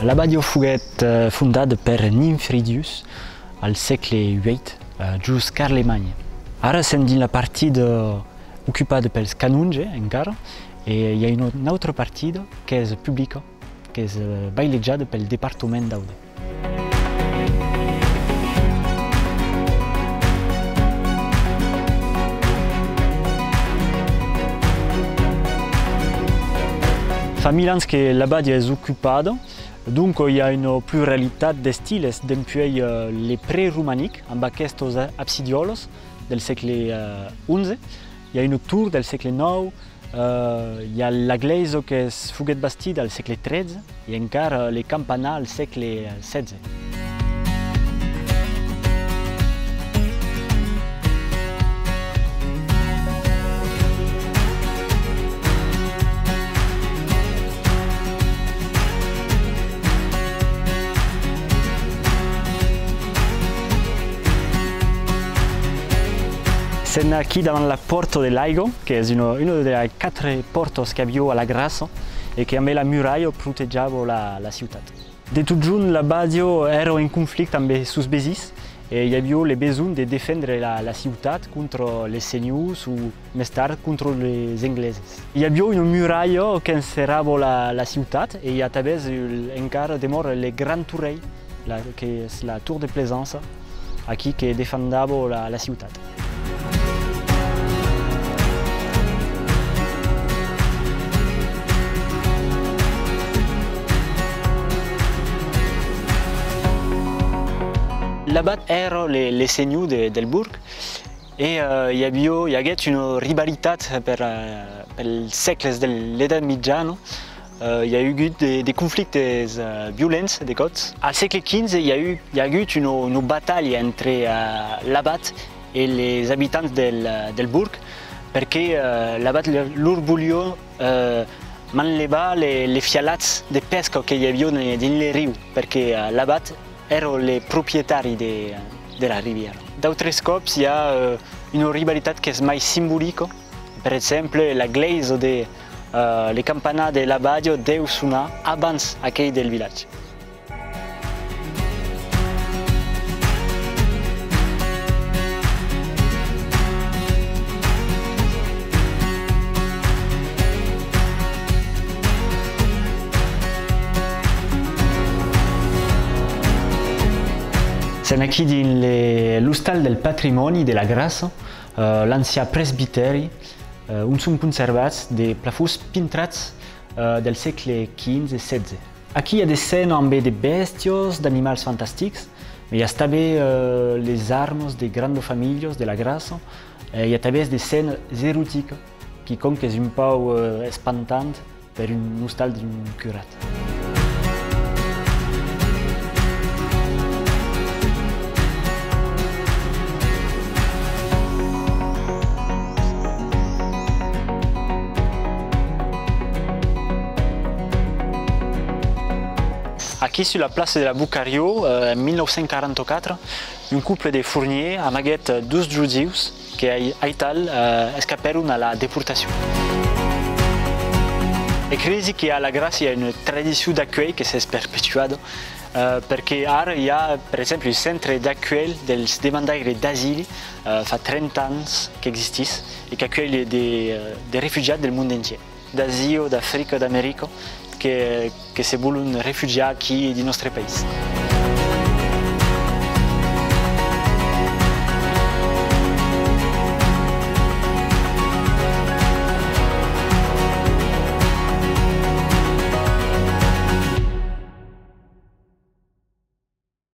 L'Abbadio fuget fundada per Nymphredius al segle VIII, just Carlemagne. Ara sem din la partida ocupada pels canonge encara e hi ha una altra partida che è pubblica, che è bailejada pel Departament d'Aude. Fa 1000 anys que l'Abbadia è occupata. Dunque, il y a une pluralité de styles depuis les pré-romaniques, amb aquests absidiolos del segle XI. Il y a une tour del segle IX, il y a l'església que es fuget bastida al segle XIII i encara les campanars al segle XVI. C'est aquí devant la porte de l'Aigo, che è una delle 4 porte che abbiamo alla Grasso e che amb la muraglia proteggiava la città. De tot junt l'Abbadio era in conflicte amb els seus veïns e hi havia el bisogno de defendre la ciutat contra les senyors o més tard contra els anglesos. Hi havia una muraglia que encerrava la ciutat e a través encara demora el Gran Torrell, que és la Tour de Plaisance, aquí que defendava la ciutat. L'Abbat era le senyors del burg e hi hagué una rivalitat pels segles de l'edat mitjana. Hi ha hagut des conflictes violents, de cops. Al segle XV hi ha hagut una battaglia entre l'Abbat e els habitants del burg perquè l'Abbat loro volia manllevar les fialats de pesca che hi havia dins el riu perquè l'Abbat erano i proprietari della riviera. D'altres cops hi ha una rivalitat che è mai simbolica. Per esempio, l'església le campanars de l'Abbadio deu sonar abans aquell del vilatge. Siamo qui dins l'Hostal del Patrimoni de la Grasso, l'ancien presbiteri, on sont conservats des plafonds pintats del segle XV e XVI. Aquí hi ha des scènes amb de bèsties, d'animals fantàstics, hi ha també les armes de grandes famílies de la Grasso, hi ha també des scènes eròtiques, que com que és un peu espantant per un hostal d'un curat. Aquí sur la place de la Bucario, en 1944, un couple de fourniers amaguet 2 judius que aital escaparon a la deportació. E credi che alla Gracia hi ha una tradició d'accueil que s'è perpetuada perquè ara hi ha, per exemple, il centre d'accueil dels demandaires d'asili fa 30 anys que existís i que acull des refugiats del món entier, d'Àsia, d'Àfrica, d'Amèrica, que se volen refugiar aquí dins nostre país.